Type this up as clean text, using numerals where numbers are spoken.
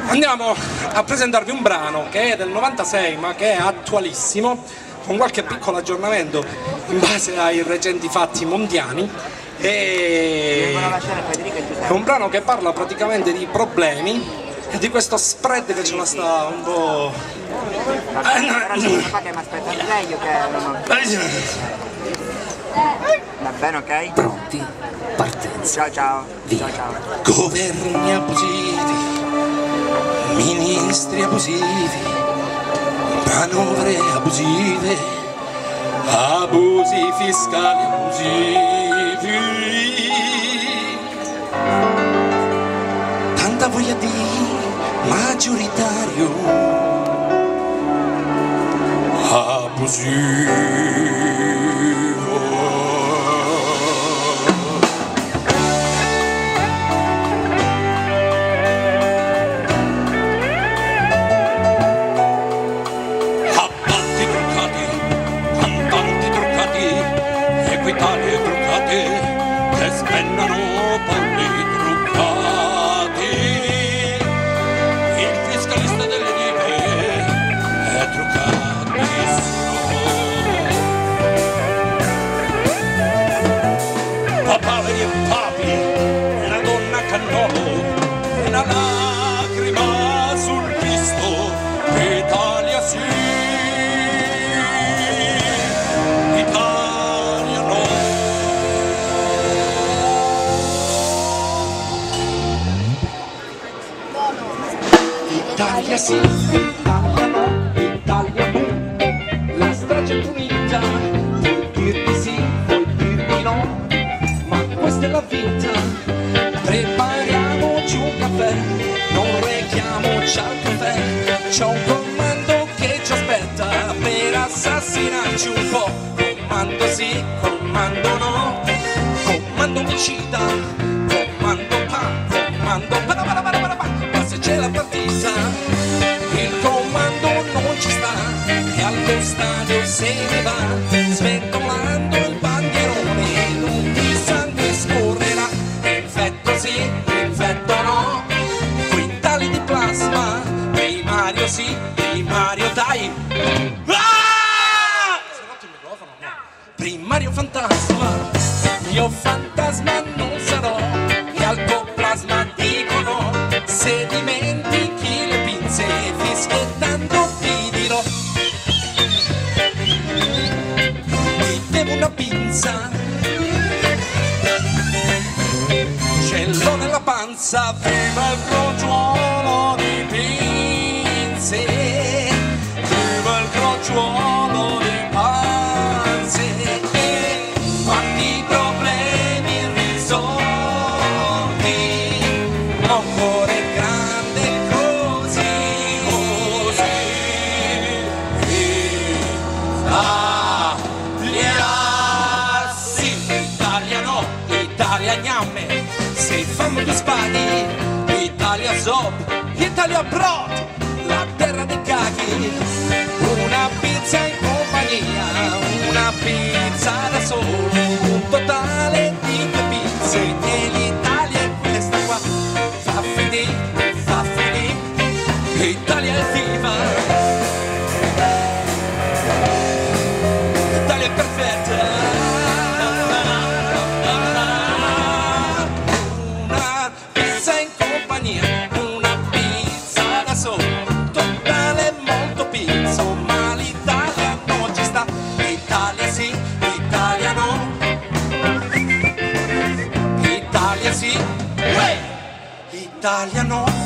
Andiamo a presentarvi un brano che è del 96 ma che è attualissimo, con qualche piccolo aggiornamento in base ai recenti fatti mondiali. È un brano che parla praticamente di problemi e di questo spread che ce la sta un po'. Va bene, ok? Pronti? Partenza. Ciao. Via. Ciao. Governi abusivi, ministri abusivi, manovre abusive, abusi fiscali abusivi, tanta voglia di maggioritario abusivo. Equitalie truccate che spennano polli truccati, il fiscalista delle dive è truccatissimo, papaveri e papi, una donna cannolo, una lacrima sul visto, Italia sì. Italia sì, Italia no, Italia boom, la strage è punita, puoi dirmi sì, puoi dirmi no, ma questa è la vita, prepariamoci un caffè, non rechiamoci al caffè, c'è un comando che ci aspetta per assassinarci un po', comando sì, comando no, comando omicida, comando pa, comando pa, ma se c'è la partita, il comando non ci sta e allo stadio se ne va, sventolando il bandierone, non di sangue scorrerà, infetto sì, infetto no, quintali di plasma, primario sì, primario dai, si è rotto il microfono, no? Primario fantasma, io fantasma non sarò, e al plasma dicono, se dimentichi le pinze fischiettando ti dirò, ti devo una pinza, ce l'ho nella panza, viva il crogiuolo di pinze, viva il crogiuolo di panze, quanti problemi risolti, occorre grande così, Italia sì, Italia no, Italia gnamme, se fammo gli spaghi, Italia sop, Italia brot, la terra dei caghi, una pizza in compagnia, una pizza da solo, un totale di 2 pizze, e l'Italia è questa qua, fa finire, Italia è viva, Italia è perfetta, una pizza in compagnia, una pizza da solo, totale molto pizzo, ma l'Italia non ci sta, Italia sì, Italia no, Italia sì, Italia no.